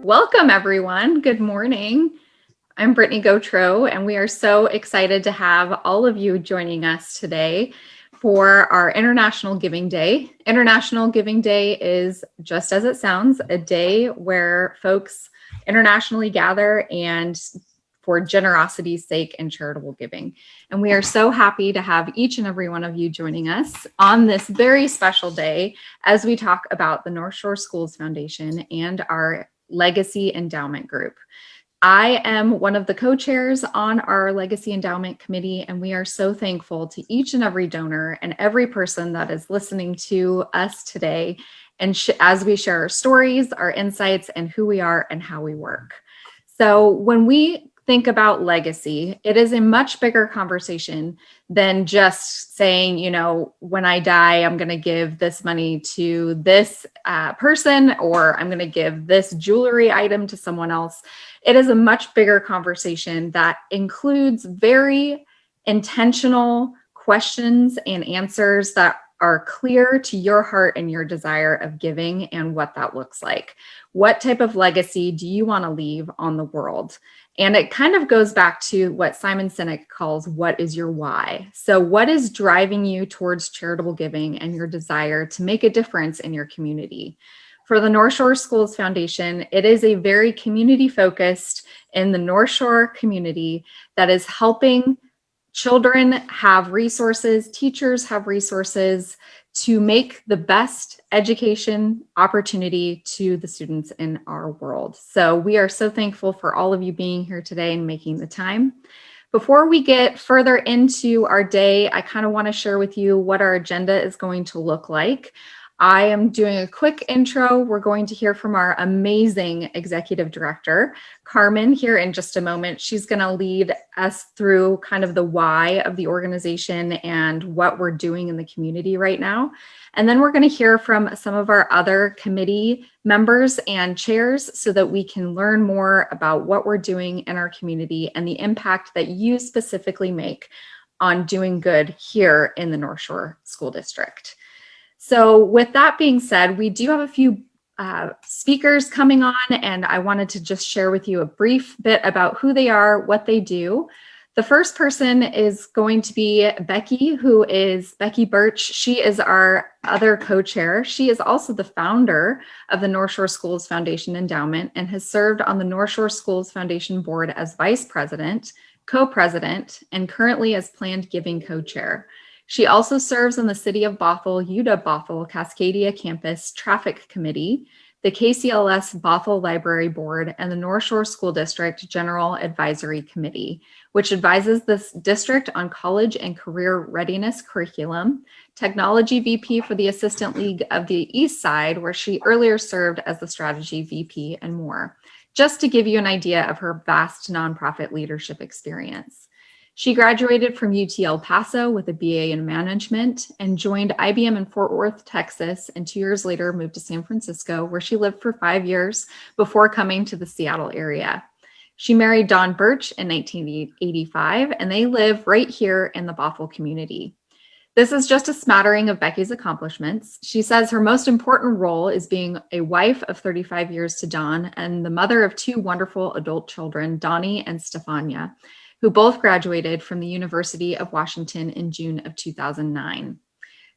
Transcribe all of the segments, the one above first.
Welcome, everyone. Good morning. I'm Brittany Gautreaux, and we are so excited to have all of you joining us today for our International Giving Day. International Giving Day is, just as it sounds, a day where folks internationally gather and for generosity's sake and charitable giving. And we are so happy to have each and every one of you joining us on this very special day as we talk about the Northshore Schools Foundation and our Legacy Endowment Group. I am one of the co-chairs on our Legacy Endowment Committee, and we are so thankful to each and every donor and every person that is listening to us today, and as we share our stories, our insights, and who we are and how we work. So when we think about legacy, it is a much bigger conversation than just saying, when I die, I'm going to give this money to this person, or I'm going to give this jewelry item to someone else. It is a much bigger conversation that includes very intentional questions and answers that are clear to your heart and your desire of giving and what that looks like. What type of legacy do you want to leave on the world? And it kind of goes back to what Simon Sinek calls, what is your why? So what is driving you towards charitable giving and your desire to make a difference in your community? For the Northshore Schools Foundation, it is a very community focused in the Northshore community that is helping children have resources, teachers have resources to make the best education opportunity to the students in our world. So we are so thankful for all of you being here today and making the time. Before we get further into our day, I kind of want to share with you what our agenda is going to look like. I am doing a quick intro. We're going to hear from our amazing executive director, Carmen, here in just a moment. She's going to lead us through kind of the why of the organization and what we're doing in the community right now. And then we're going to hear from some of our other committee members and chairs so that we can learn more about what we're doing in our community and the impact that you specifically make on doing good here in the Northshore School District. So with that being said, we do have a few speakers coming on, and I wanted to just share with you a brief bit about who they are, what they do. The first person is going to be Becky, who is Becky Birch. She is our other co-chair. She is also the founder of the Northshore Schools Foundation Endowment and has served on the Northshore Schools Foundation board as vice president, co-president, and currently as planned giving co-chair. She also serves on the City of Bothell, UW-Bothell, Cascadia Campus Traffic Committee, the KCLS Bothell Library Board, and the Northshore School District General Advisory Committee, which advises this district on college and career readiness curriculum, Technology VP for the Assistant League of the East Side, where she earlier served as the Strategy VP, and more, just to give you an idea of her vast nonprofit leadership experience. She graduated from UT El Paso with a BA in management and joined IBM in Fort Worth, Texas, and 2 years later moved to San Francisco, where she lived for 5 years before coming to the Seattle area. She married Don Birch in 1985, and they live right here in the Bothell community. This is just a smattering of Becky's accomplishments. She says her most important role is being a wife of 35 years to Don and the mother of 2 wonderful adult children, Donnie and Stefania, who both graduated from the University of Washington in June of 2009.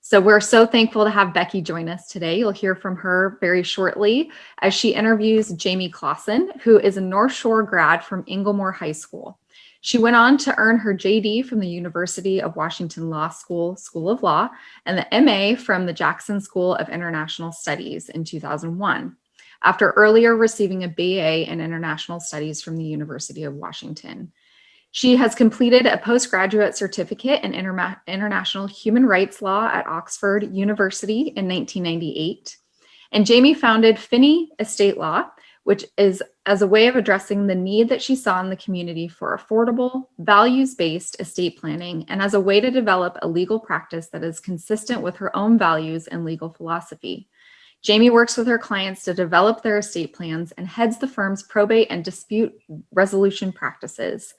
So we're so thankful to have Becky join us today. You'll hear from her very shortly as she interviews Jamie Clausen, who is a Northshore grad from Inglemoor High School. She went on to earn her JD from the University of Washington Law School, School of Law, and the MA from the Jackson School of International Studies in 2001, after earlier receiving a BA in International Studies from the University of Washington. She has completed a postgraduate certificate in international human rights law at Oxford University in 1998. And Jamie founded Finney Estate Law, which is as a way of addressing the need that she saw in the community for affordable, values-based estate planning, and as a way to develop a legal practice that is consistent with her own values and legal philosophy. Jamie works with her clients to develop their estate plans and heads the firm's probate and dispute resolution practices.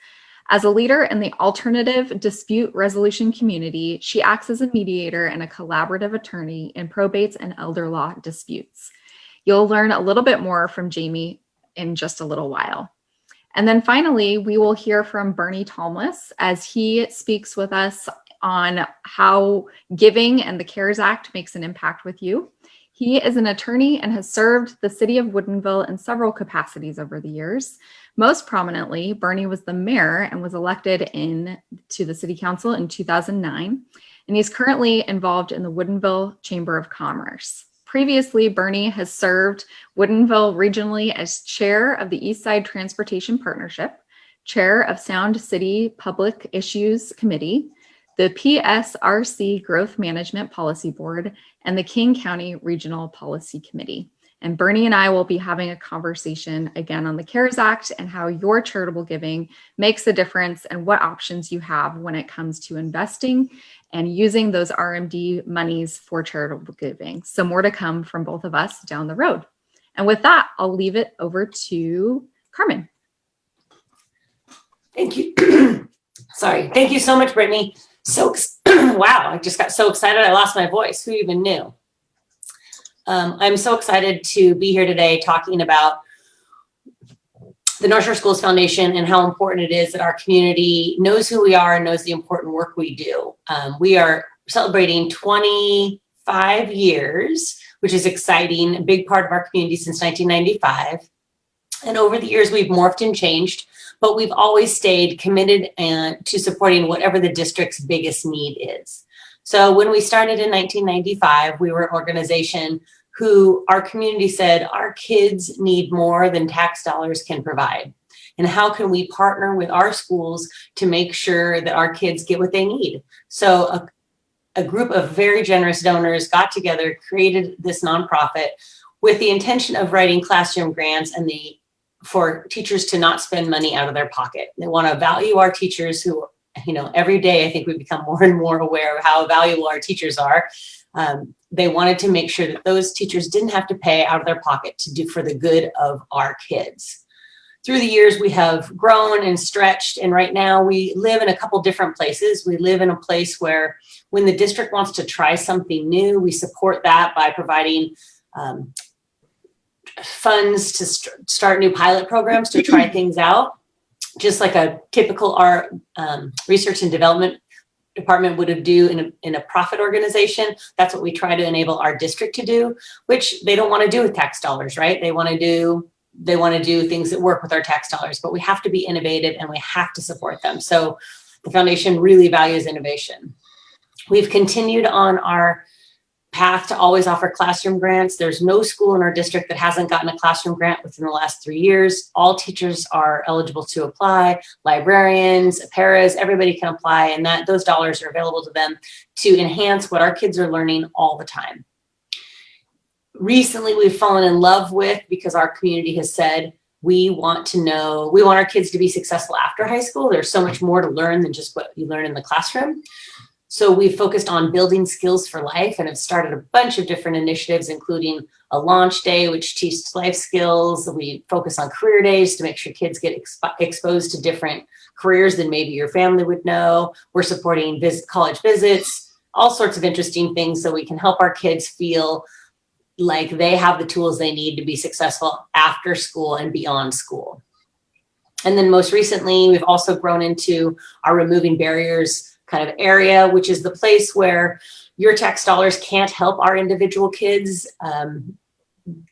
As a leader in the alternative dispute resolution community, she acts as a mediator and a collaborative attorney in probates and elder law disputes. You'll learn a little bit more from Jamie in just a little while. And then finally, we will hear from Bernie Tomlis as he speaks with us on how giving and the CARES Act makes an impact with you. He is an attorney and has served the city of Woodinville in several capacities over the years. Most prominently, Bernie was the mayor and was elected to the city council in 2009, and he's currently involved in the Woodinville Chamber of Commerce. Previously, Bernie has served Woodinville regionally as chair of the East Side Transportation Partnership, chair of Sound City Public Issues Committee, the PSRC Growth Management Policy Board, and the King County Regional Policy Committee. And Bernie and I will be having a conversation again on the CARES Act and how your charitable giving makes a difference and what options you have when it comes to investing and using those RMD monies for charitable giving. So more to come from both of us down the road. And with that, I'll leave it over to Carmen. Thank you. Sorry. Thank you so much, Brittany. Wow, I just got so excited. I lost my voice. Who even knew? I'm so excited to be here today talking about the Northshore Schools Foundation and how important it is that our community knows who we are and knows the important work we do. We are celebrating 25 years, which is exciting, a big part of our community since 1995. And over the years, we've morphed and changed, but we've always stayed committed to supporting whatever the district's biggest need is. So when we started in 1995, we were an organization who our community said, our kids need more than tax dollars can provide. And how can we partner with our schools to make sure that our kids get what they need? So a group of very generous donors got together, created this nonprofit with the intention of writing classroom grants and for teachers to not spend money out of their pocket. They want to value our teachers who, every day I think we become more and more aware of how valuable our teachers are. They wanted to make sure that those teachers didn't have to pay out of their pocket to do for the good of our kids. Through the years, we have grown and stretched, and right now we live in a couple different places. We live in a place where when the district wants to try something new, we support that by providing funds to start new pilot programs to try things out, just like a typical research and development department would do in a profit organization. That's what we try to enable our district to do, which they don't want to do with tax dollars, right? They want to do things that work with our tax dollars, but we have to be innovative and we have to support them. So the foundation really values innovation. We've continued on our path to always offer classroom grants. There's no school in our district that hasn't gotten a classroom grant within the last 3 years. All teachers are eligible to apply, librarians, paras, everybody can apply, and those dollars are available to them to enhance what our kids are learning all the time. Recently, we've fallen in love with, because our community has said, we want our kids to be successful after high school. There's so much more to learn than just what you learn in the classroom. So we've focused on building skills for life and have started a bunch of different initiatives, including a launch day, which teaches life skills. We focus on career days to make sure kids get exposed to different careers than maybe your family would know. We're supporting college visits, all sorts of interesting things so we can help our kids feel like they have the tools they need to be successful after school and beyond school. And then most recently, we've also grown into our removing barriers kind of area, which is the place where your tax dollars can't help our individual kids.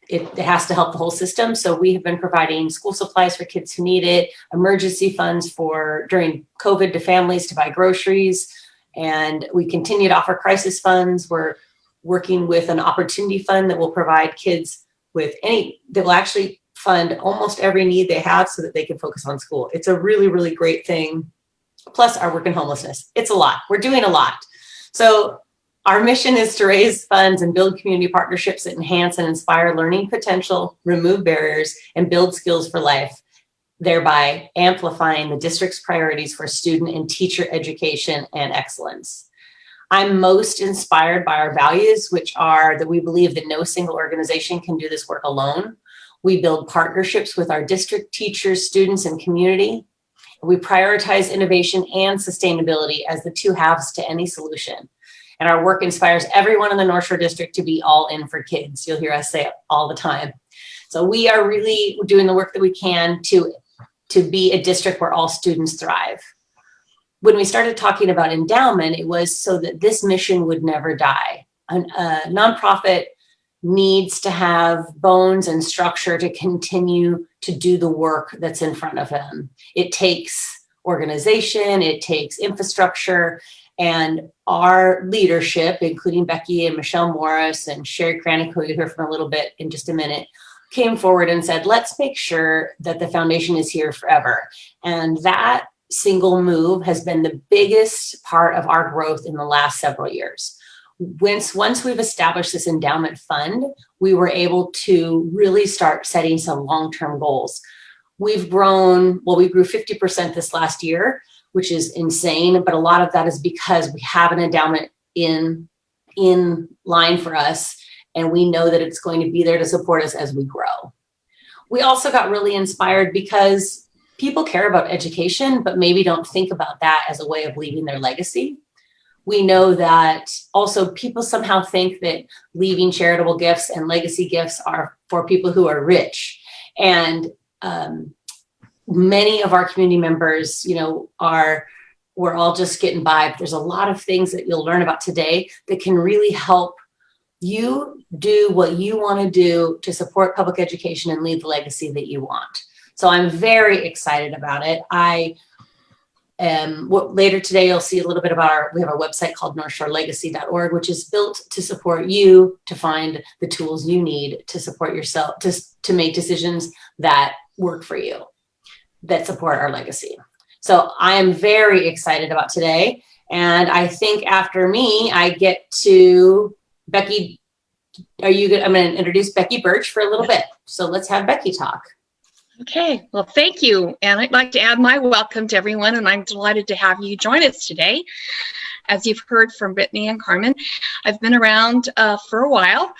It has to help the whole system. So we have been providing school supplies for kids who need it, emergency funds during COVID to families to buy groceries, and we continue to offer crisis funds. We're working with an opportunity fund that will provide kids that will actually fund almost every need they have so that they can focus on school. It's a really, really great thing. Plus our work in homelessness. It's a lot. We're doing a lot. So our mission is to raise funds and build community partnerships that enhance and inspire learning potential, remove barriers, and build skills for life, thereby amplifying the district's priorities for student and teacher education and excellence. I'm most inspired by our values, which are that we believe that no single organization can do this work alone. We build partnerships with our district teachers, students, and community. We prioritize innovation and sustainability as the two halves to any solution. And our work inspires everyone in the Northshore District to be all in for kids. You'll hear us say it all the time. So we are really doing the work that we can to be a district where all students thrive. When we started talking about endowment, it was so that this mission would never die. A nonprofit needs to have bones and structure to continue to do the work that's in front of them. It takes organization, it takes infrastructure, and our leadership, including Becky and Michelle Morris and Sherry Cranick, who you'll hear from a little bit in just a minute, came forward and said, let's make sure that the foundation is here forever. And that single move has been the biggest part of our growth in the last several years. Once we've established this endowment fund, we were able to really start setting some long-term goals. We've grown, well, we grew 50% this last year, which is insane, but a lot of that is because we have an endowment in line for us, and we know that it's going to be there to support us as we grow. We also got really inspired because people care about education, but maybe don't think about that as a way of leaving their legacy. We know that also people somehow think that leaving charitable gifts and legacy gifts are for people who are rich. And many of our community members, we're all just getting by. But there's a lot of things that you'll learn about today that can really help you do what you want to do to support public education and leave the legacy that you want. So I'm very excited about it. Later today, you'll see a little bit about we have a website called northshorelegacy.org, which is built to support you to find the tools you need to support yourself, to make decisions that work for you, that support our legacy. So I am very excited about today. And I think after me, I get to Becky. Are you good? I'm going to introduce Becky Birch for a little bit. So let's have Becky talk. Okay, well, thank you. And I'd like to add my welcome to everyone, and I'm delighted to have you join us today. As you've heard from Brittany and Carmen, I've been around for a while.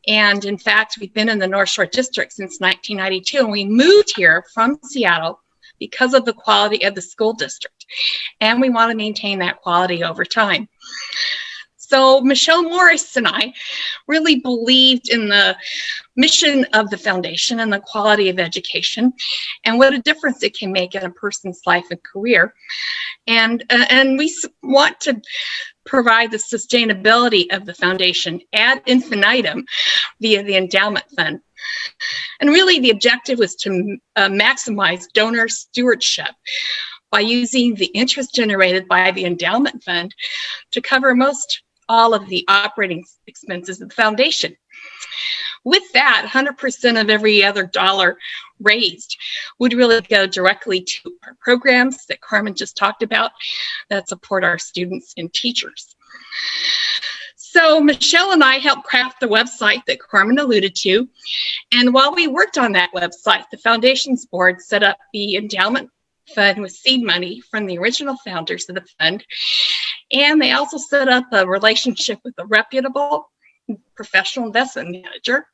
And in fact, we've been in the Northshore District since 1992, and we moved here from Seattle because of the quality of the school district. And we want to maintain that quality over time. So Michelle Morris and I really believed in the mission of the foundation and the quality of education and what a difference it can make in a person's life and career. And we want to provide the sustainability of the foundation ad infinitum via the endowment fund. And really the objective was to maximize donor stewardship by using the interest generated by the endowment fund to cover all of the operating expenses of the foundation. With that, 100% of every other dollar raised would really go directly to our programs that Carmen just talked about that support our students and teachers. So Michelle and I helped craft the website that Carmen alluded to. And while we worked on that website, the Foundation's board set up the endowment fund with seed money from the original founders of the fund. And they also set up a relationship with a reputable professional investment manager,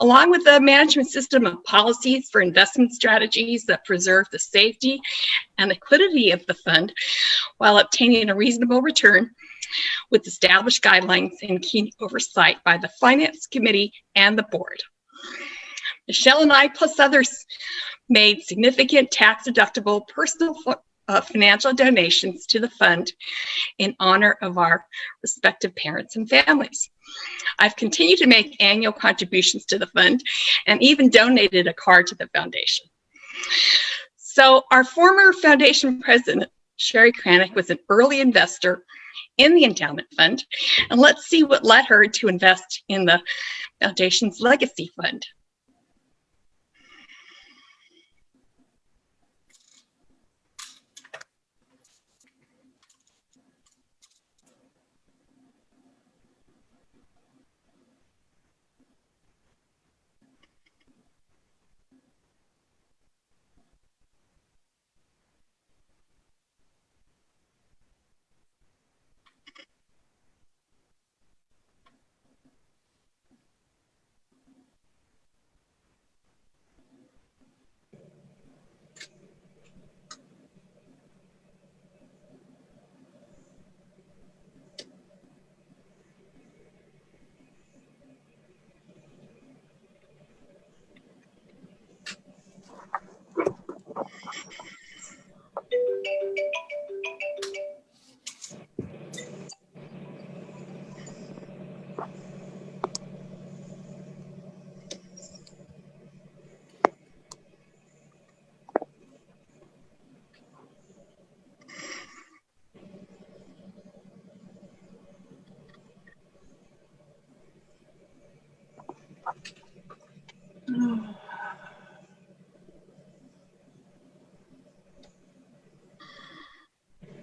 along with a management system of policies for investment strategies that preserve the safety and liquidity of the fund while obtaining a reasonable return, with established guidelines and keen oversight by the finance committee and the board. Michelle and I, plus others, made significant tax-deductible personal financial donations to the fund in honor of our respective parents and families. I've continued to make annual contributions to the fund and even donated a car to the foundation. So our former foundation president, Sherry Cranick, was an early investor in the endowment fund, and let's see what led her to invest in the foundation's legacy fund.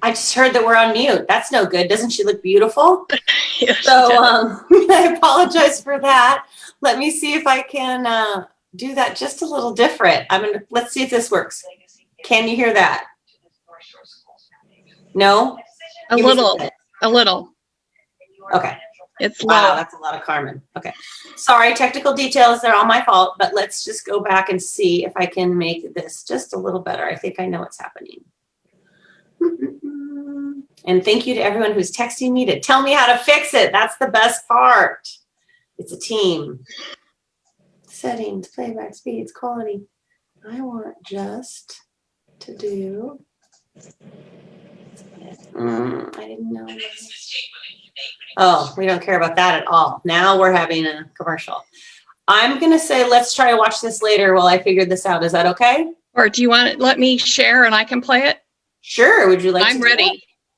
I just heard that we're on mute. That's no good. Doesn't she look beautiful? Yeah, So I apologize for that. Let me see if I can do that just a little different. Let's see if this works. Can you hear that? No? a Give me some little, minutes. a little. Okay. It's Wow, low. that's a lot of Carmen. Okay. Sorry, technical details, they're all my fault, but let's just go back and see if I can make this just a little better. I think I know what's happening. And thank you to everyone who's texting me to tell me how to fix it. That's the best part. It's a team. Settings, playback speeds, quality. I want just to do. I didn't know. Oh, we don't care about that at all. Now we're having a commercial. I'm going to say, let's try to watch this later while I figure this out. Is that okay? Or do you want to let me share and I can play it? Sure. Would you like to? I'm ready.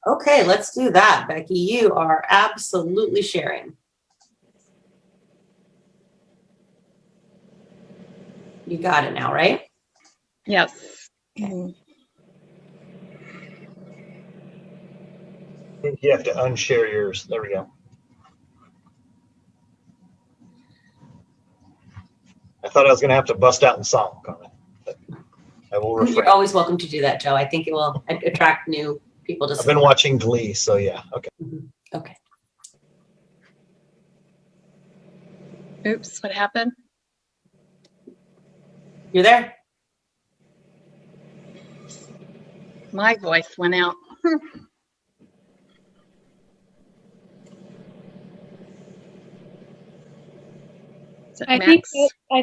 That? Okay, let's do that. Becky, you are absolutely sharing. You got it now, right? Yes. Okay. I think you have to unshare yours. There we go. I thought I was going to have to bust out in song, Carmen, but I will refrain. You're always welcome to do that, Joe. I think it will attract new people to. I've been watching Glee, so yeah. Okay. Okay. Oops, what happened? You're there? My voice went out. I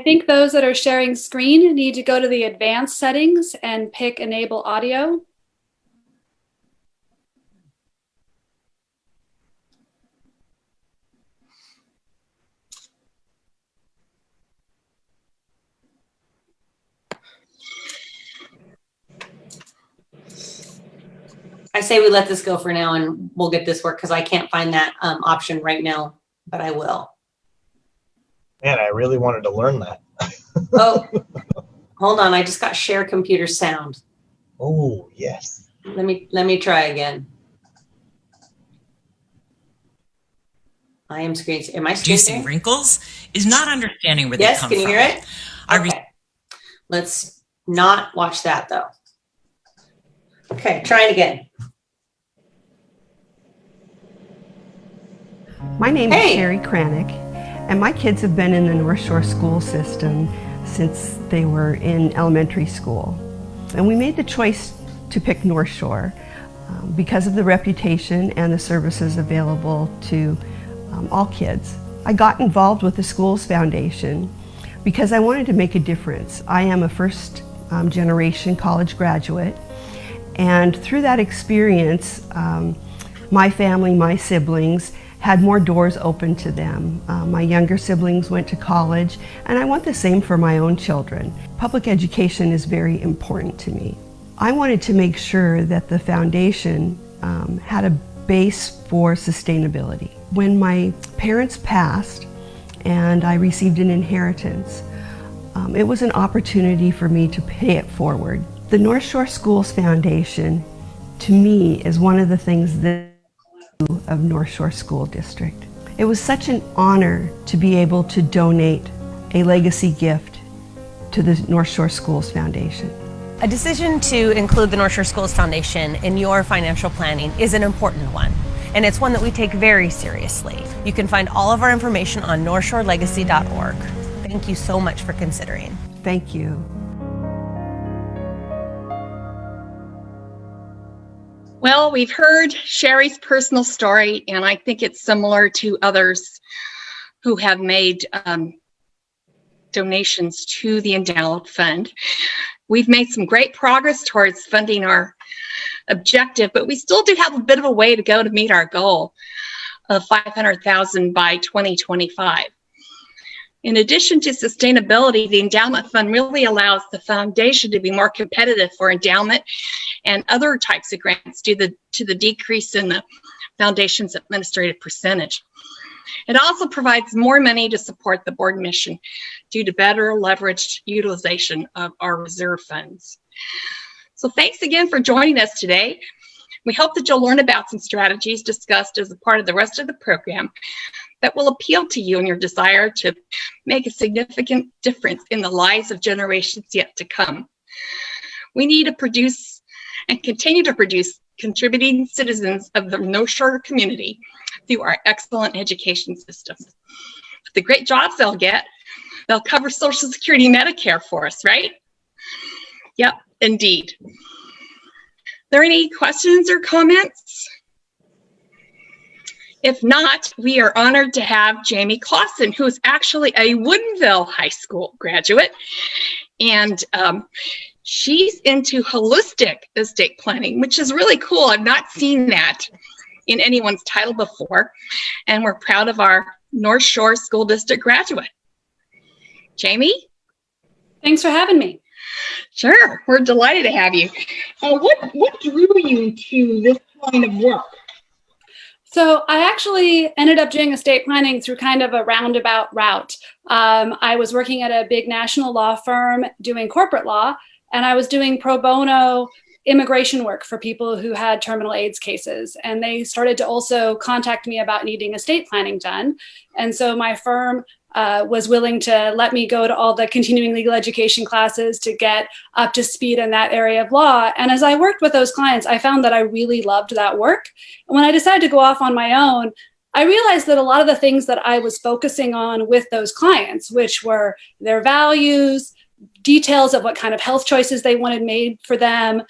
think those that are sharing screen need to go to the advanced settings and pick enable audio. I say we let this go for now and we'll get this work because I can't find that option right now, but I will. Man, I really wanted to learn that. Oh, hold on. I just got share computer sound. Oh, yes. Let me try again. I am screen. Am I screen? Reducing wrinkles is not understanding where they come from. Yes, can you hear it? Okay. Let's not watch that though. Okay, try it again. My name is Sherry Kranick, and my kids have been in the Northshore school system since they were in elementary school. And we made the choice to pick Northshore because of the reputation and the services available to all kids. I got involved with the Schools Foundation because I wanted to make a difference. I am a first generation college graduate, and through that experience, my family, my siblings, had more doors open to them. My younger siblings went to college, and I want the same for my own children. Public education is very important to me. I wanted to make sure that the foundation had a base for sustainability. When my parents passed and I received an inheritance, it was an opportunity for me to pay it forward. The Northshore Schools Foundation, to me, is one of the things that of Northshore School District. It was such an honor to be able to donate a legacy gift to the Northshore Schools Foundation. A decision to include the Northshore Schools Foundation in your financial planning is an important one, and it's one that we take very seriously. You can find all of our information on northshorelegacy.org. Thank you so much for considering. Thank you. Well, we've heard Sherry's personal story, and I think it's similar to others who have made donations to the Endowment Fund. We've made some great progress towards funding our objective, but we still do have a bit of a way to go to meet our goal of $500,000 by 2025. In addition to sustainability, the Endowment Fund really allows the foundation to be more competitive for endowment and other types of grants due to the decrease in the foundation's administrative percentage. It also provides more money to support the board mission due to better leveraged utilization of our reserve funds. So thanks again for joining us today. We hope that you'll learn about some strategies discussed as a part of the rest of the program that will appeal to you and your desire to make a significant difference in the lives of generations yet to come. We need to produce and continue to produce contributing citizens of the Northshore community through our excellent education systems. The great jobs they'll get, they'll cover Social Security and Medicare for us, right? Yep, indeed. Are there any questions or comments? If not, we are honored to have Jamie Clausen, who is actually a Woodinville High School graduate. And she's into holistic estate planning, which is really cool. I've not seen that in anyone's title before. And we're proud of our Northshore School District graduate. Jamie? Thanks for having me. Sure, we're delighted to have you. What drew you to this line of work? So I actually ended up doing estate planning through kind of a roundabout route. I was working at a big national law firm doing corporate law, and I was doing pro bono immigration work for people who had terminal AIDS cases. And they started to also contact me about needing estate planning done. And so my firm was willing to let me go to all the continuing legal education classes to get up to speed in that area of law. And as I worked with those clients, I found that I really loved that work. And when I decided to go off on my own, I realized that a lot of the things that I was focusing on with those clients, which were their values, details of what kind of health choices they wanted made for them,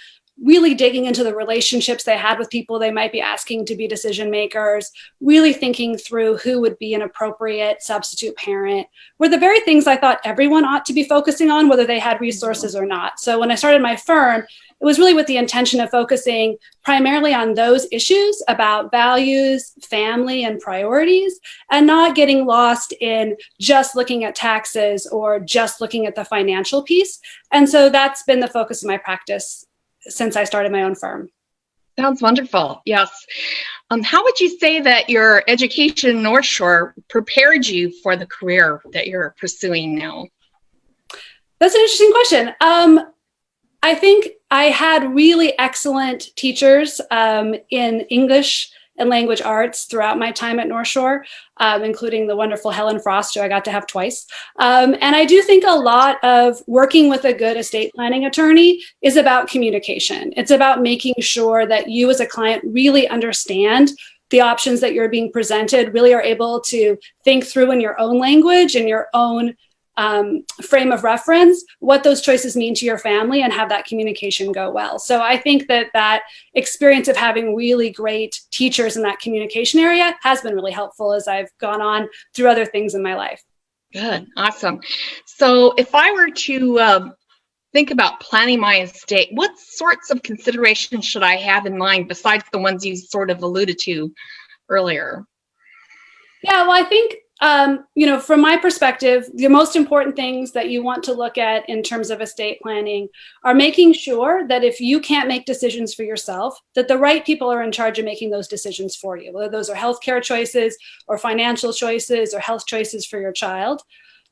really digging into the relationships they had with people they might be asking to be decision makers, really thinking through who would be an appropriate substitute parent, were the very things I thought everyone ought to be focusing on, whether they had resources or not. So when I started my firm, it was really with the intention of focusing primarily on those issues about values, family, and priorities, and not getting lost in just looking at taxes or just looking at the financial piece. And so that's been the focus of my practice since I started my own firm. Sounds wonderful. Yes. How would you say that your education in Northshore prepared you for the career that you're pursuing now? That's an interesting question. I think I had really excellent teachers in English and language arts throughout my time at Northshore, including the wonderful Helen Frost, who I got to have twice. And I do think a lot of working with a good estate planning attorney is about communication. It's about making sure that you as a client really understand the options that you're being presented, really are able to think through in your own language and your own frame of reference what those choices mean to your family and have that communication go well. So I think that experience of having really great teachers in that communication area has been really helpful as I've gone on through other things in my life. Good. Awesome. So if I were to think about planning my estate, what sorts of considerations should I have in mind besides the ones you sort of alluded to earlier? Yeah, well, I think from my perspective, the most important things that you want to look at in terms of estate planning are making sure that if you can't make decisions for yourself, that the right people are in charge of making those decisions for you, whether those are healthcare choices or financial choices or health choices for your child.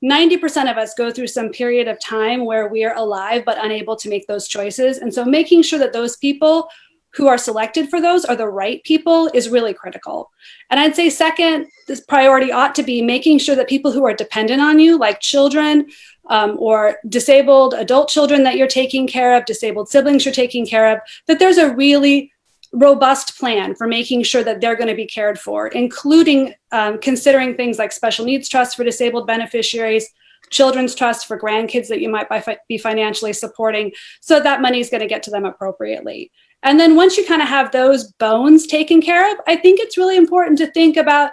90% of us go through some period of time where we are alive but unable to make those choices. And so making sure that those people who are selected for those are the right people is really critical. And I'd say second, this priority ought to be making sure that people who are dependent on you, like children or disabled adult children that you're taking care of, disabled siblings you're taking care of, that there's a really robust plan for making sure that they're going to be cared for, including considering things like special needs trusts for disabled beneficiaries, children's trusts for grandkids that you might be financially supporting, so that money is going to get to them appropriately. And then once you kind of have those bones taken care of, I think it's really important to think about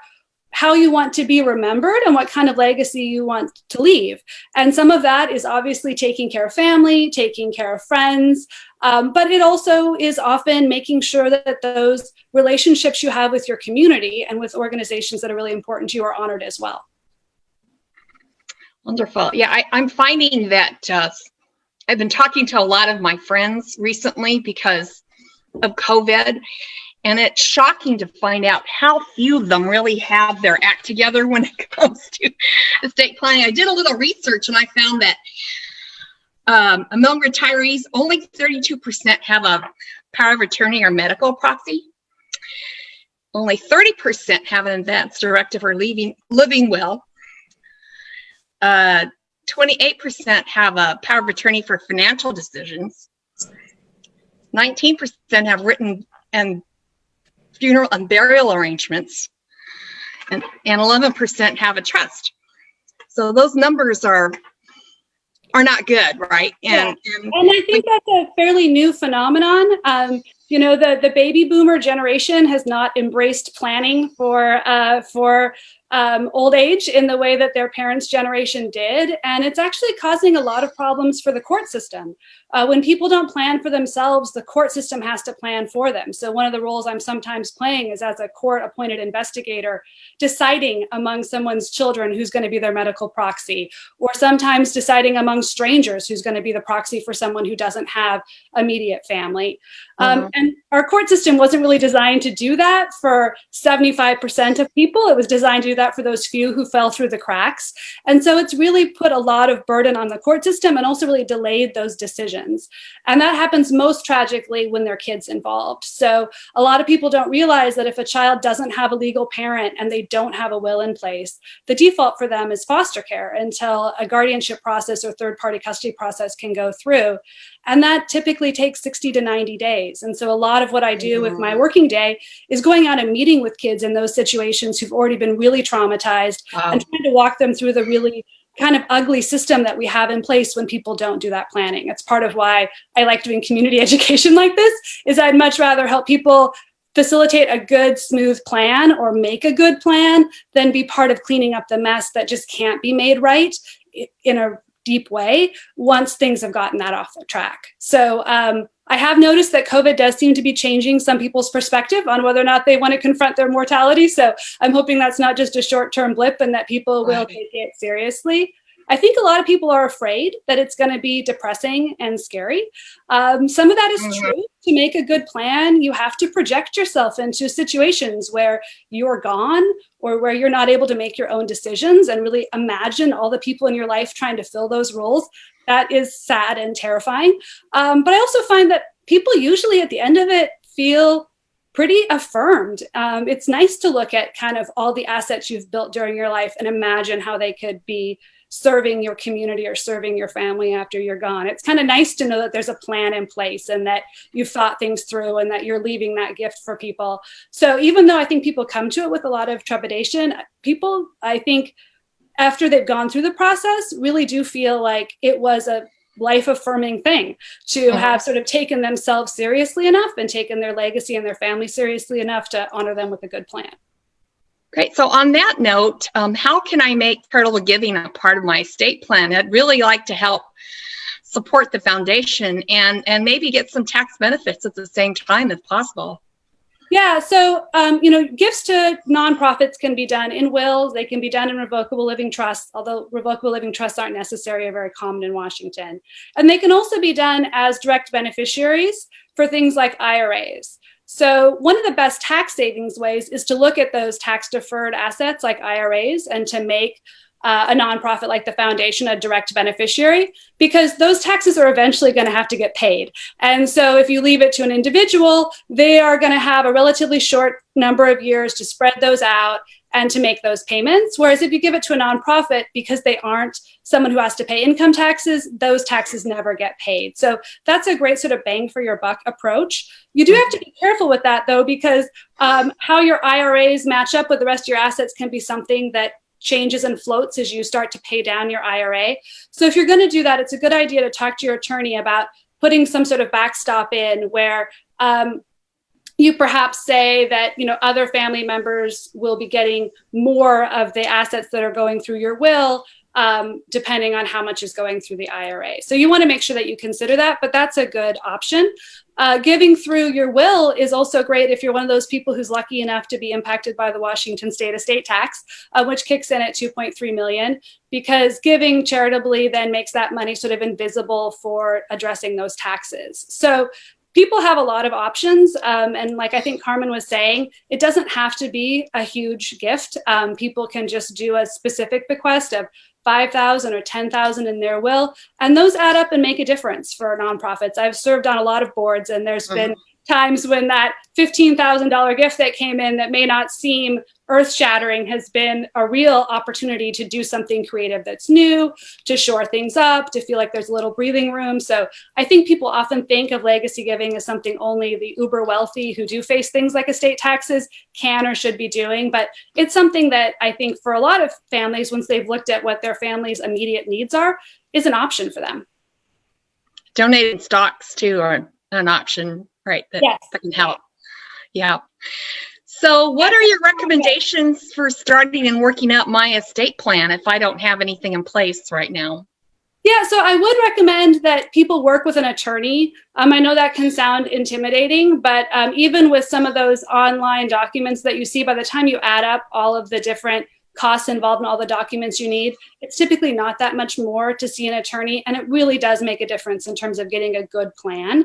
how you want to be remembered and what kind of legacy you want to leave. And some of that is obviously taking care of family, taking care of friends, but it also is often making sure that those relationships you have with your community and with organizations that are really important to you are honored as well. Wonderful. Yeah, I'm finding that I've been talking to a lot of my friends recently because of COVID, and it's shocking to find out how few of them really have their act together when it comes to estate planning. I did a little research and I found that among retirees, only 32% have a power of attorney or medical proxy. Only 30% have an advance directive or living will. 28% have a power of attorney for financial decisions. 19% have written and funeral and burial arrangements, and 11% have a trust. So those numbers are not good, right? And I think that's a fairly new phenomenon. The baby boomer generation has not embraced planning for old age in the way that their parents' generation did. And it's actually causing a lot of problems for the court system. When people don't plan for themselves, the court system has to plan for them. So one of the roles I'm sometimes playing is as a court-appointed investigator, deciding among someone's children who's going to be their medical proxy, or sometimes deciding among strangers who's going to be the proxy for someone who doesn't have immediate family. And our court system wasn't really designed to do that for 75% of people. It was designed to do that for those few who fell through the cracks. And so it's really put a lot of burden on the court system and also really delayed those decisions. And that happens most tragically when there are kids involved. So a lot of people don't realize that if a child doesn't have a legal parent and they don't have a will in place, the default for them is foster care until a guardianship process or third-party custody process can go through. And that typically takes 60 to 90 days. And so a lot of what I do with my working day is going out and meeting with kids in those situations who've already been really traumatized and trying to walk them through the really kind of ugly system that we have in place when people don't do that planning. It's part of why I like doing community education like this, is I'd much rather help people facilitate a good, smooth plan or make a good plan than be part of cleaning up the mess that just can't be made right in a deep way once things have gotten that off the track. So I have noticed that COVID does seem to be changing some people's perspective on whether or not they want to confront their mortality. So I'm hoping that's not just a short-term blip and that people will take it seriously. I think a lot of people are afraid that it's going to be depressing and scary. Some of that is true. To make a good plan, you have to project yourself into situations where you're gone or where you're not able to make your own decisions and really imagine all the people in your life trying to fill those roles. That is sad and terrifying. But I also find that people usually at the end of it feel pretty affirmed. It's nice to look at kind of all the assets you've built during your life and imagine how they could be serving your community or serving your family after you're gone. It's kind of nice to know that there's a plan in place and that you've thought things through and that you're leaving that gift for people. So even though I think people come to it with a lot of trepidation, people, I think, after they've gone through the process, really do feel like it was a life-affirming thing to have sort of taken themselves seriously enough and taken their legacy and their family seriously enough to honor them with a good plan. Great. So on that note, how can I make charitable giving a part of my estate plan? I'd really like to help support the foundation and maybe get some tax benefits at the same time if possible. Yeah, so, gifts to nonprofits can be done in wills. They can be done in revocable living trusts, although revocable living trusts aren't necessarily very common in Washington. And they can also be done as direct beneficiaries for things like IRAs. So one of the best tax savings ways is to look at those tax deferred assets like IRAs and to make a nonprofit like the foundation a direct beneficiary, because those taxes are eventually going to have to get paid. And so if you leave it to an individual, they are going to have a relatively short number of years to spread those out and to make those payments. Whereas if you give it to a nonprofit, because they aren't someone who has to pay income taxes, those taxes never get paid. So that's a great sort of bang for your buck approach. You do have to be careful with that though, because how your IRAs match up with the rest of your assets can be something that changes and floats as you start to pay down your IRA. So if you're going to do that, it's a good idea to talk to your attorney about putting some sort of backstop in where you perhaps say that, other family members will be getting more of the assets that are going through your will, depending on how much is going through the IRA. So you want to make sure that you consider that, but that's a good option. Giving through your will is also great if you're one of those people who's lucky enough to be impacted by the Washington state estate tax, which kicks in at $2.3 million, because giving charitably then makes that money sort of invisible for addressing those taxes. So people have a lot of options. And like I think Carmen was saying, it doesn't have to be a huge gift. People can just do a specific bequest of $5,000 or $10,000 in their will, and those add up and make a difference for nonprofits. I've served on a lot of boards, and there's been times when that $15,000 gift that came in that may not seem earth-shattering has been a real opportunity to do something creative that's new, to shore things up, to feel like there's a little breathing room. So I think people often think of legacy giving as something only the uber wealthy who do face things like estate taxes can or should be doing. But it's something that I think for a lot of families, once they've looked at what their family's immediate needs are, is an option for them. Donated stocks too are an option, right? That can help. Yeah. So what are your recommendations for starting and working out my estate plan if I don't have anything in place right now? Yeah, so I would recommend that people work with an attorney. I know that can sound intimidating, but even with some of those online documents that you see, by the time you add up all of the different costs involved in all the documents you need, it's typically not that much more to see an attorney, and it really does make a difference in terms of getting a good plan.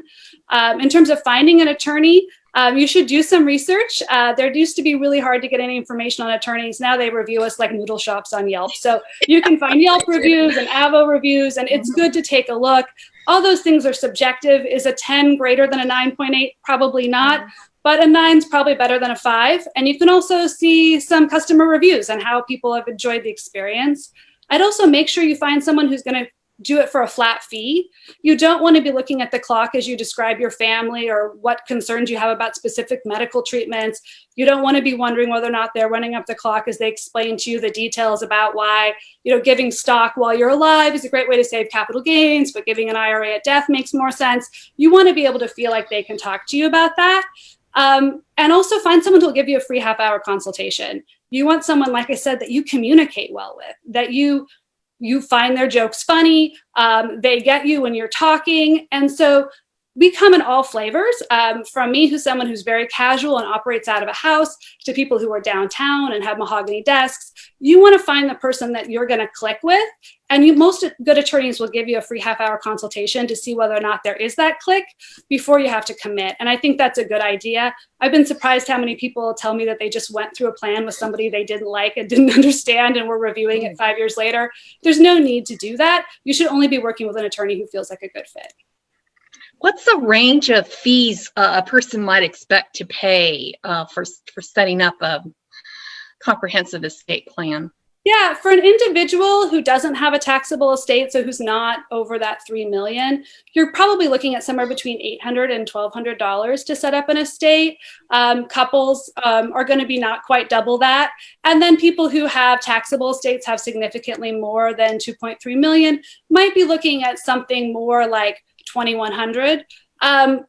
In terms of finding an attorney, you should do some research. There used to be really hard to get any information on attorneys. Now they review us like noodle shops on Yelp. So you can find Yelp reviews and Avo reviews, and it's good to take a look. All those things are subjective. Is a 10 greater than a 9.8? Probably not. But a 9's probably better than a 5. And you can also see some customer reviews and how people have enjoyed the experience. I'd also make sure you find someone who's going to do it for a flat fee. You don't want to be looking at the clock as you describe your family or what concerns you have about specific medical treatments. You don't want to be wondering whether or not they're running up the clock as they explain to you the details about why, giving stock while you're alive is a great way to save capital gains, but giving an IRA at death makes more sense. You want to be able to feel like they can talk to you about that. And also find someone who will give you a free half-hour consultation. You want someone, like I said, that you communicate well with, that you find their jokes funny, they get you when you're talking. And so we come in all flavors, from me, who's someone who's very casual and operates out of a house, to people who are downtown and have mahogany desks. You want to find the person that you're going to click with. And most good attorneys will give you a free half-hour consultation to see whether or not there is that click before you have to commit. And I think that's a good idea. I've been surprised how many people tell me that they just went through a plan with somebody they didn't like and didn't understand and were reviewing it 5 years later. There's no need to do that. You should only be working with an attorney who feels like a good fit. What's the range of fees a person might expect to pay for setting up a comprehensive estate plan? Yeah, for an individual who doesn't have a taxable estate, so who's not over that $3 million, you're probably looking at somewhere between $800 and $1,200 to set up an estate. Couples are going to be not quite double that. And then people who have taxable estates have significantly more than 2.3 million, might be looking at something more like $2,100.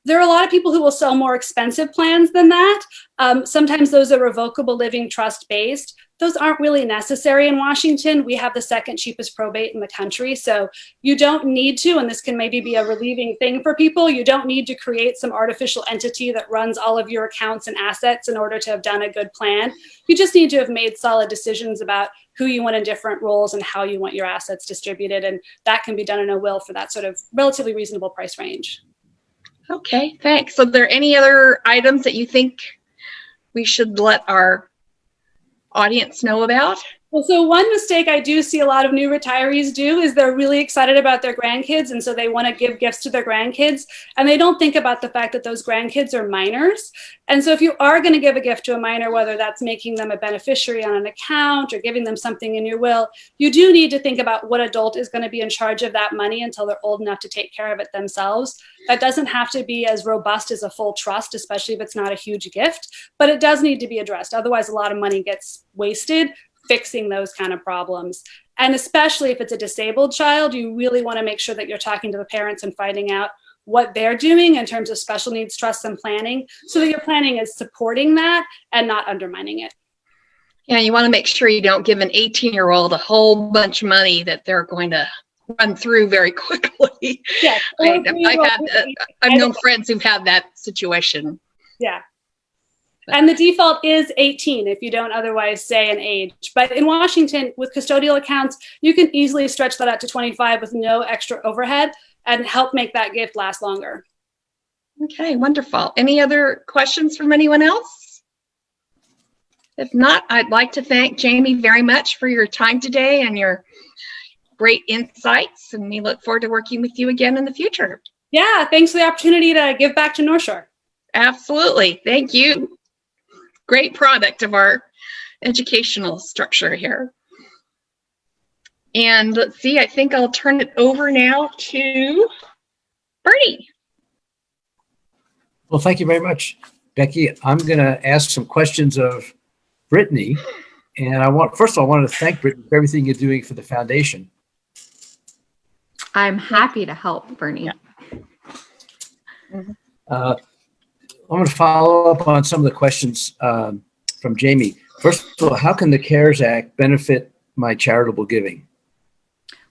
There are a lot of people who will sell more expensive plans than that. Sometimes those are revocable living trust based. Those aren't really necessary in Washington. We have the second cheapest probate in the country. So you don't need to, and this can maybe be a relieving thing for people, you don't need to create some artificial entity that runs all of your accounts and assets in order to have done a good plan. You just need to have made solid decisions about who you want in different roles and how you want your assets distributed. And that can be done in a will for that sort of relatively reasonable price range. Okay, thanks. So are there any other items that you think we should let our audience know about? Well, so one mistake I do see a lot of new retirees do is they're really excited about their grandkids, and so they want to give gifts to their grandkids, and they don't think about the fact that those grandkids are minors. And so if you are going to give a gift to a minor, whether that's making them a beneficiary on an account or giving them something in your will, you do need to think about what adult is going to be in charge of that money until they're old enough to take care of it themselves. That doesn't have to be as robust as a full trust, especially if it's not a huge gift, but it does need to be addressed. Otherwise, a lot of money gets wasted fixing those kind of problems. And especially if it's a disabled child, you really want to make sure that you're talking to the parents and finding out what they're doing in terms of special needs trusts and planning, so that your planning is supporting that and not undermining it. Yeah, you want to make sure you don't give an 18-year-old a whole bunch of money that they're going to run through very quickly. Yeah, I've known friends who've had that situation. Yeah. And the default is 18 if you don't otherwise say an age. But in Washington, with custodial accounts, you can easily stretch that out to 25 with no extra overhead and help make that gift last longer. Okay, wonderful. Any other questions from anyone else? If not, I'd like to thank Jamie very much for your time today and your great insights. And we look forward to working with you again in the future. Yeah, thanks for the opportunity to give back to Northshore. Absolutely. Thank you. Great product of our educational structure here. And let's see, I think I'll turn it over now to Bernie. Well, thank you very much, Becky. I'm going to ask some questions of Brittany. And first of all, I wanted to thank Brittany for everything you're doing for the foundation. I'm happy to help, Bernie. I'm going to follow up on some of the questions from Jamie. First of all, how can the CARES Act benefit my charitable giving?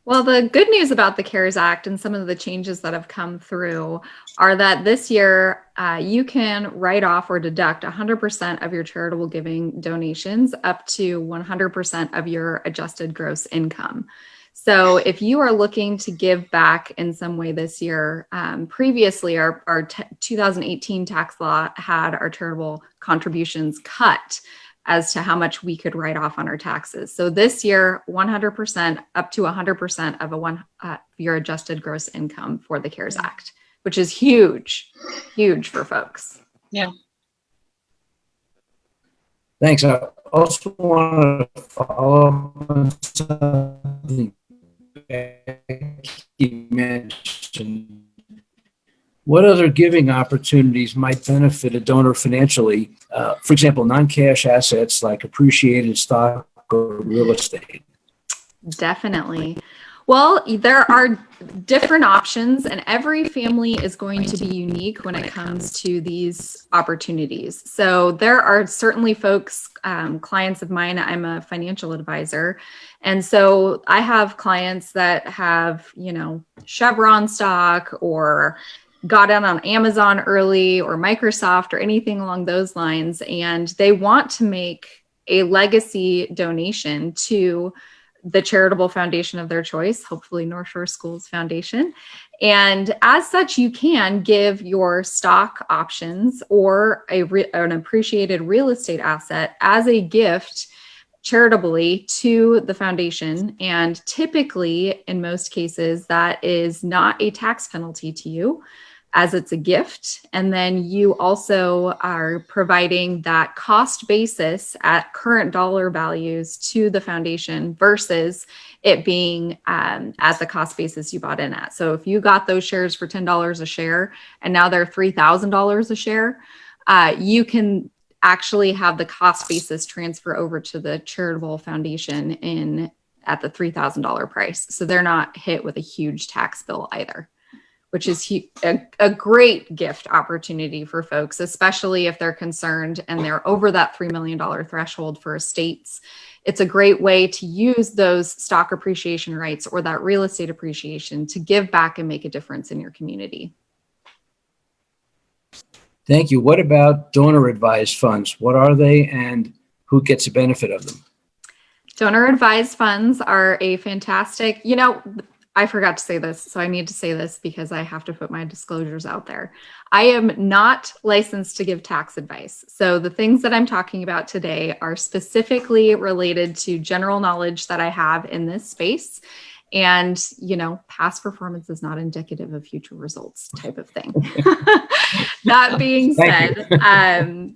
Well, the good news about the CARES Act and some of the changes that have come through are that this year you can write off or deduct 100% of your charitable giving donations up to 100% of your adjusted gross income. So if you are looking to give back in some way this year, previously our 2018 tax law had our charitable contributions cut as to how much we could write off on our taxes. So this year, 100% up to 100% of your adjusted gross income for the CARES Act, which is huge, huge for folks. Yeah. Thanks. I also want to follow up on something Becky mentioned. What other giving opportunities might benefit a donor financially? For example, non-cash assets like appreciated stock or real estate. Definitely. Well, there are different options, and every family is going to be unique when it comes to these opportunities. So there are certainly folks, clients of mine, I'm a financial advisor. And so I have clients that have, Chevron stock or got in on Amazon early or Microsoft or anything along those lines. And they want to make a legacy donation to the charitable foundation of their choice, hopefully Northshore Schools Foundation. And as such, you can give your stock options or an appreciated real estate asset as a gift charitably to the foundation. And typically, in most cases, that is not a tax penalty to you, as it's a gift. And then you also are providing that cost basis at current dollar values to the foundation versus it being at the cost basis you bought in at. So if you got those shares for $10 a share and now they're $3,000 a share, you can actually have the cost basis transfer over to the charitable foundation at the $3,000 price. So they're not hit with a huge tax bill either, which is a great gift opportunity for folks, especially if they're concerned and they're over that $3 million threshold for estates. It's a great way to use those stock appreciation rights or that real estate appreciation to give back and make a difference in your community. Thank you. What about donor advised funds? What are they and who gets the benefit of them? Donor advised funds are a fantastic, I forgot to say this, so I need to say this because I have to put my disclosures out there. I am not licensed to give tax advice. So the things that I'm talking about today are specifically related to general knowledge that I have in this space. And, past performance is not indicative of future results type of thing. That being said,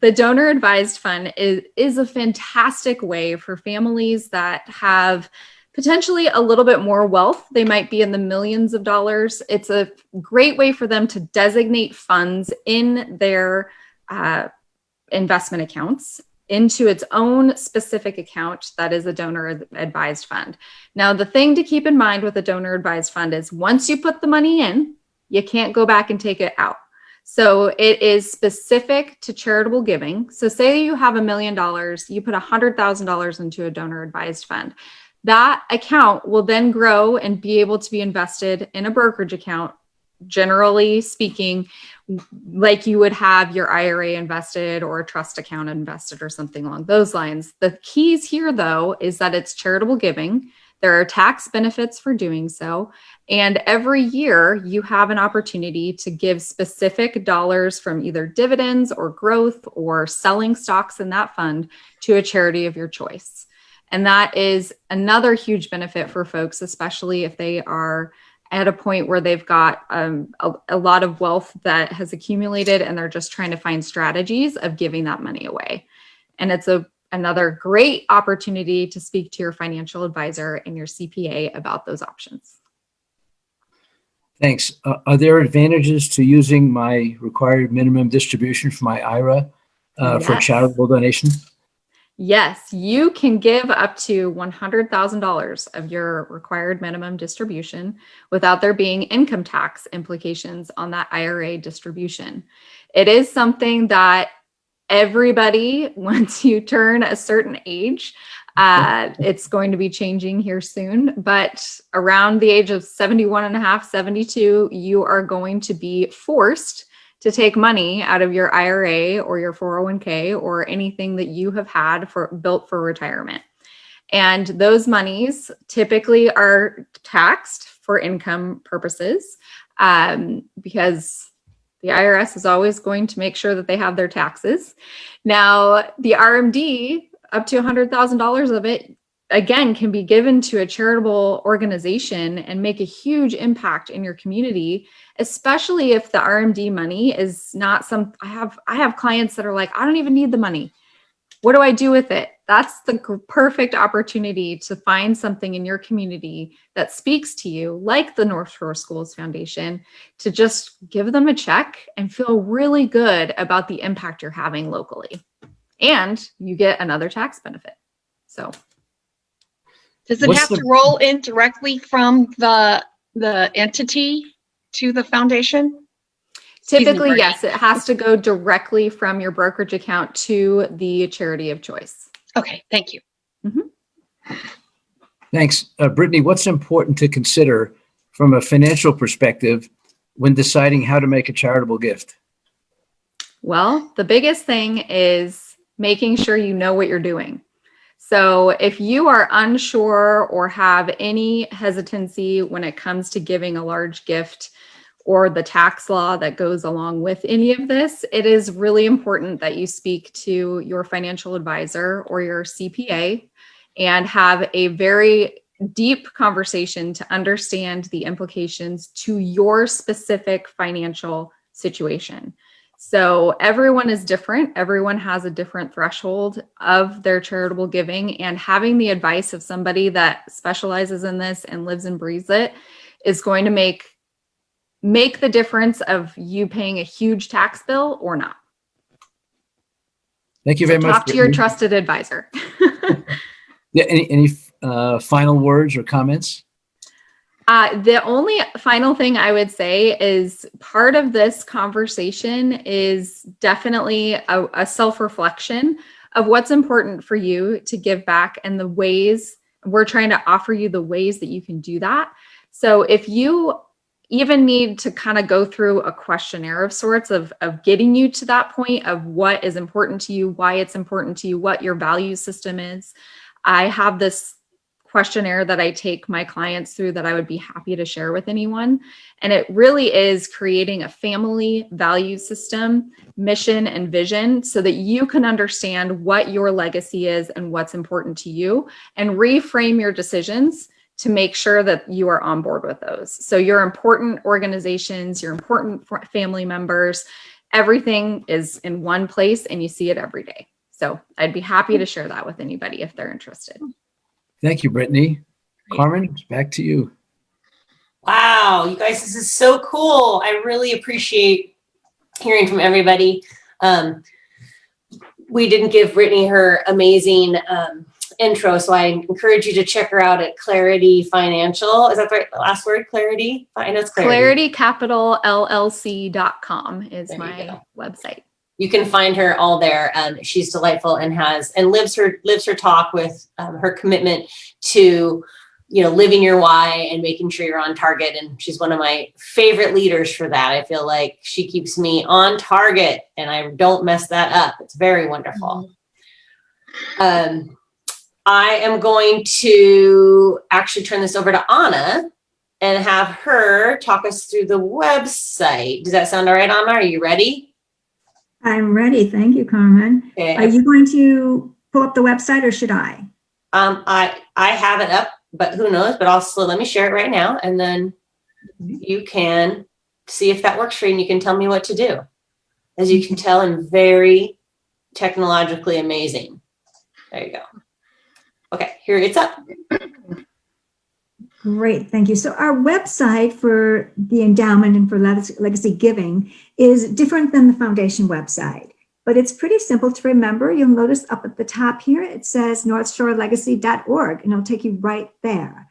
the donor advised fund is a fantastic way for families that have potentially a little bit more wealth. They might be in the millions of dollars. It's a great way for them to designate funds in their investment accounts into its own specific account that is a donor advised fund. Now, the thing to keep in mind with a donor advised fund is once you put the money in, you can't go back and take it out. So it is specific to charitable giving. So say you have $1 million, you put $100,000 into a donor advised fund. That account will then grow and be able to be invested in a brokerage account, generally speaking, like you would have your IRA invested or a trust account invested or something along those lines. The keys here, though, is that it's charitable giving. There are tax benefits for doing so. And every year you have an opportunity to give specific dollars from either dividends or growth or selling stocks in that fund to a charity of your choice. And that is another huge benefit for folks, especially if they are at a point where they've got a lot of wealth that has accumulated, and they're just trying to find strategies of giving that money away. And it's another great opportunity to speak to your financial advisor and your CPA about those options. Thanks. Are there advantages to using my required minimum distribution for my IRA for Yes. charitable donation? Yes, you can give up to $100,000 of your required minimum distribution without there being income tax implications on that IRA distribution. It is something that everybody, once you turn a certain age, it's going to be changing here soon, but around the age of 71 and a half, 72, you are going to be forced to take money out of your IRA or your 401k or anything that you have had built for retirement. And those monies typically are taxed for income purposes because the IRS is always going to make sure that they have their taxes. Now, the RMD, up to $100,000 of it, again, can be given to a charitable organization and make a huge impact in your community, especially if the RMD money is not I have clients that are like, I don't even need the money. What do I do with it? That's the perfect opportunity to find something in your community that speaks to you, like the Northshore Schools Foundation, to just give them a check and feel really good about the impact you're having locally. And you get another tax benefit. So does it have to roll in directly from the entity to the foundation? Typically, yes, it has to go directly from your brokerage account to the charity of choice. Okay, thank you. Mm-hmm. Thanks. Brittany, what's important to consider from a financial perspective when deciding how to make a charitable gift? Well, the biggest thing is making sure you know what you're doing. So if you are unsure or have any hesitancy when it comes to giving a large gift or the tax law that goes along with any of this, it is really important that you speak to your financial advisor or your CPA and have a very deep conversation to understand the implications to your specific financial situation. So everyone is different. Everyone has a different threshold of their charitable giving, and having the advice of somebody that specializes in this and lives and breathes it is going to make the difference of you paying a huge tax bill or not. Thank you very much. Talk to your trusted advisor. Yeah, any final words or comments? The only final thing I would say is part of this conversation is definitely a self-reflection of what's important for you to give back and the ways we're trying to offer you the ways that you can do that. So if you even need to kind of go through a questionnaire of sorts of getting you to that point of what is important to you, why it's important to you, what your value system is, I have this questionnaire that I take my clients through that I would be happy to share with anyone. And it really is creating a family value system, mission, and vision so that you can understand what your legacy is and what's important to you and reframe your decisions to make sure that you are on board with those. So your important organizations, your important family members, everything is in one place and you see it every day. So I'd be happy to share that with anybody if they're interested. Thank you, Brittany. Carmen, back to you. Wow, you guys, this is so cool. I really appreciate hearing from everybody. We didn't give Brittany her amazing intro, so I encourage you to check her out at Clarity Financial. Is that the right last word? Clarity? I know it's Clarity. ClarityCapitalLLC.com is my website. You can find her all there. She's delightful and lives her talk with her commitment to, living your why and making sure you're on target. And she's one of my favorite leaders for that. I feel like she keeps me on target and I don't mess that up. It's very wonderful. I am going to actually turn this over to Anna and have her talk us through the website. Does that sound all right, Anna? Are you ready? I'm ready. Thank you, Carmen. Okay. Are you going to pull up the website or should I? I have it up, but who knows? But let me share it right now and then you can see if that works for you, and you can tell me what to do. As you can tell, I'm very technologically amazing. There you go. Okay, here it's up. Great, thank you. So our website for the endowment and for legacy giving is different than the foundation website, but it's pretty simple to remember. You'll notice up at the top here, it says northshorelegacy.org, and it'll take you right there.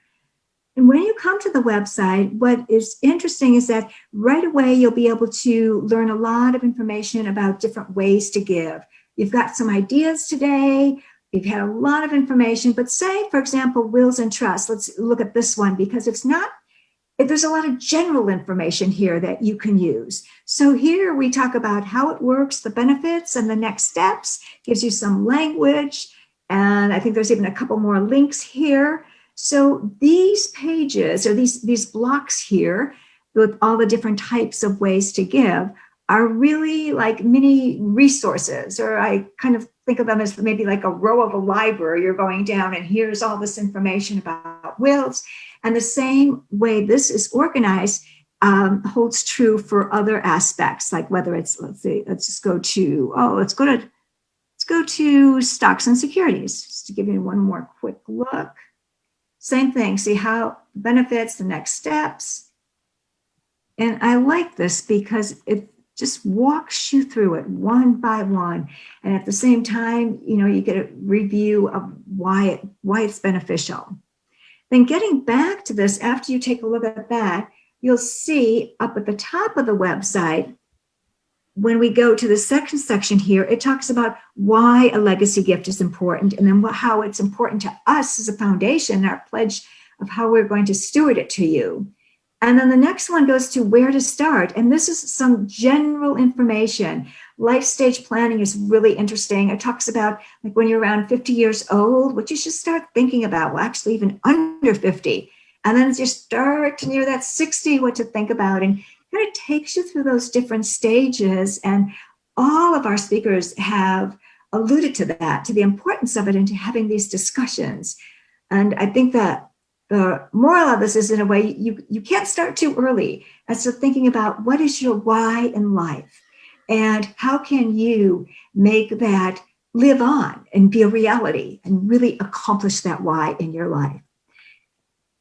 And when you come to the website, what is interesting is that right away, you'll be able to learn a lot of information about different ways to give. You've got some ideas today. You've had a lot of information, but say, for example, wills and trusts. Let's look at this one because there's a lot of general information here that you can use. So here we talk about how it works, the benefits and the next steps, gives you some language. And I think there's even a couple more links here. So these pages or these blocks here with all the different types of ways to give are really like mini resources, or I kind of think of them as maybe like a row of a library. You're going down and here's all this information about wills. And the same way this is organized holds true for other aspects, like whether it's, let's go to stocks and securities, just to give you one more quick look. Same thing, see how benefits, the next steps. And I like this because it just walks you through it one by one. And at the same time, you get a review of why it's beneficial. Then getting back to this, after you take a look at that, you'll see up at the top of the website, when we go to the second section here, it talks about why a legacy gift is important, and then how it's important to us as a foundation, our pledge of how we're going to steward it to you. And then the next one goes to where to start. And this is some general information. Life stage planning is really interesting. It talks about like when you're around 50 years old, what you should start thinking about. Well, actually even under 50. And then as you start to near that 60, what to think about. And kind of takes you through those different stages. And all of our speakers have alluded to that, to the importance of it and to having these discussions. And I think that the moral of this is, in a way, you can't start too early as to thinking about what is your why in life and how can you make that live on and be a reality and really accomplish that why in your life.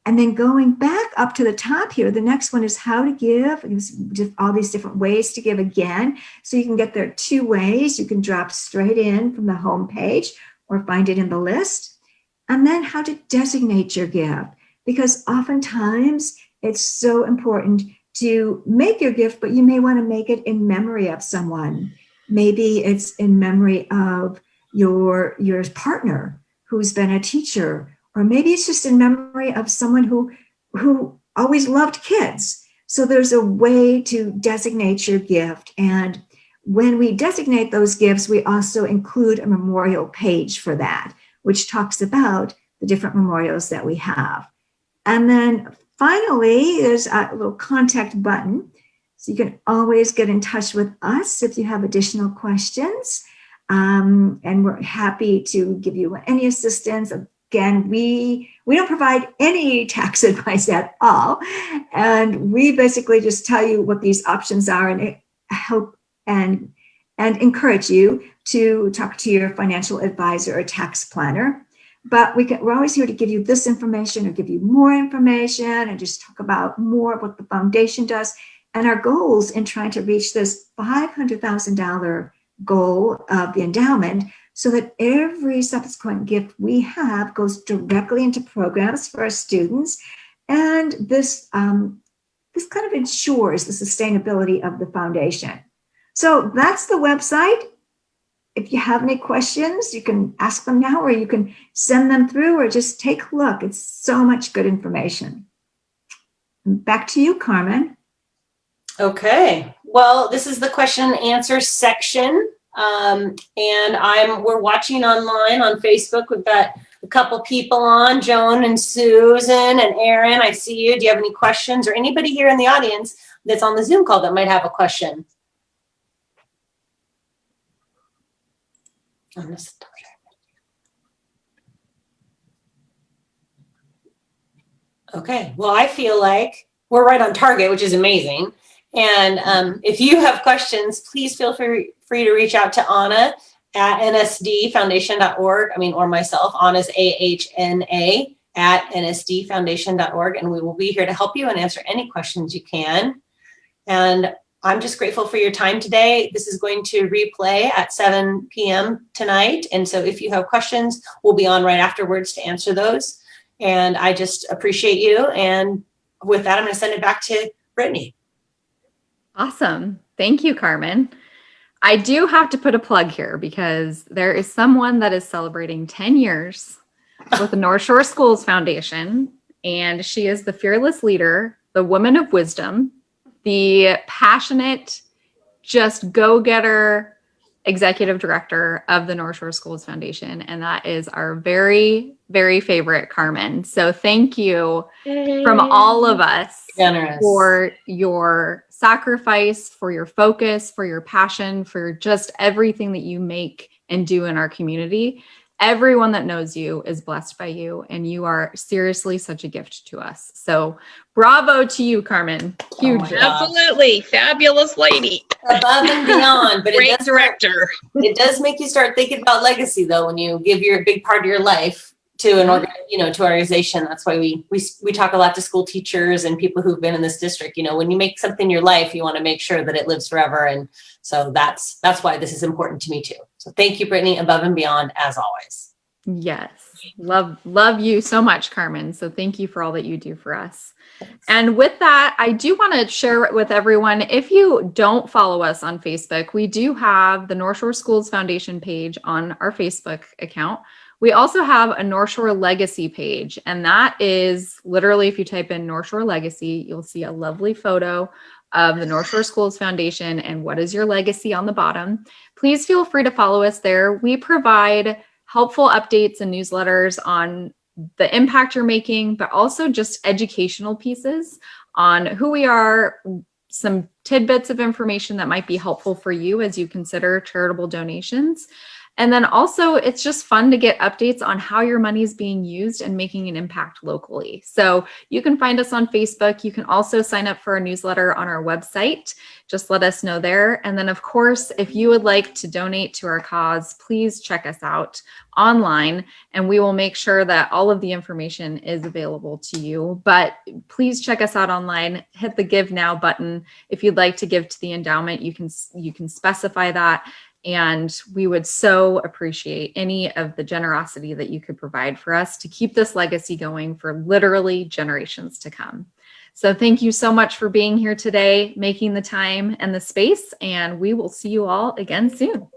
And then going back up to the top here, the next one is how to give. There's all these different ways to give again. So you can get there two ways. You can drop straight in from the home page or find it in the list. And then how to designate your gift, because oftentimes it's so important to make your gift, but you may want to make it in memory of someone. Maybe it's in memory of your partner who's been a teacher, or maybe it's just in memory of someone who always loved kids. So there's a way to designate your gift. And when we designate those gifts, we also include a memorial page for that, which talks about the different memorials that we have. And then finally, there's a little contact button. So you can always get in touch with us if you have additional questions. And we're happy to give you any assistance. Again, we don't provide any tax advice at all. And we basically just tell you what these options are and help and encourage you to talk to your financial advisor or tax planner. But we're always here to give you this information or give you more information and just talk about more of what the foundation does and our goals in trying to reach this $500,000 goal of the endowment, so that every subsequent gift we have goes directly into programs for our students. And this kind of ensures the sustainability of the foundation. So that's the website. If you have any questions, you can ask them now, or you can send them through, or just take a look. It's so much good information. Back to you, Carmen. Okay. Well, this is the question and answer section. And we're watching online on Facebook. We've got a couple people on, Joan and Susan and Aaron. I see you. Do you have any questions, or anybody here in the audience that's on the Zoom call that might have a question? Okay, well, I feel like we're right on target, which is amazing. And if you have questions, please feel free to reach out to Anna at nsdfoundation.org. Or myself, Anna's AHNA at nsdfoundation.org. And we will be here to help you and answer any questions you can. And I'm just grateful for your time today. This is going to replay at 7 p.m. tonight. And so if you have questions, we'll be on right afterwards to answer those. And I just appreciate you. And with that, I'm going to send it back to Brittany. Awesome. Thank you, Carmen. I do have to put a plug here because there is someone that is celebrating 10 years with the Northshore Schools Foundation, and she is the fearless leader, the woman of wisdom, the passionate, just go-getter executive director of the Northshore Schools Foundation, and that is our very, very favorite Carmen. So thank you from all of us for your sacrifice, for your focus, for your passion, for just everything that you make and do in our community. Everyone that knows you is blessed by you, and you are seriously such a gift to us. So bravo to you, Carmen. Huge. Absolutely. Fabulous lady. Above and beyond. But great director. It does make you start thinking about legacy, though, when you give your big part of your life to an to organization. That's why we talk a lot to school teachers and people who've been in this district. When you make something your life, you want to make sure that it lives forever. And so that's why this is important to me too. So thank you, Brittany, above and beyond, as always. Yes. Love you so much, Carmen. So thank you for all that you do for us. And with that, I do want to share with everyone, if you don't follow us on Facebook, we do have the Northshore Schools Foundation page on our Facebook account. We also have a Northshore Legacy page, and that is literally, if you type in Northshore Legacy, you'll see a lovely photo of the Northshore Schools Foundation and what is your legacy on the bottom. Please feel free to follow us there. We provide helpful updates and newsletters on the impact you're making, but also just educational pieces on who we are, some tidbits of information that might be helpful for you as you consider charitable donations. And then also, it's just fun to get updates on how your money is being used and making an impact locally. So you can find us on Facebook. You can also sign up for a newsletter on our website. Just let us know there. And then, of course, if you would like to donate to our cause, please check us out online, and we will make sure that all of the information is available to you. But please check us out online. Hit the Give Now button. If you'd like to give to the endowment, you can specify that. And we would so appreciate any of the generosity that you could provide for us to keep this legacy going for literally generations to come. So thank you so much for being here today, making the time and the space, and we will see you all again soon.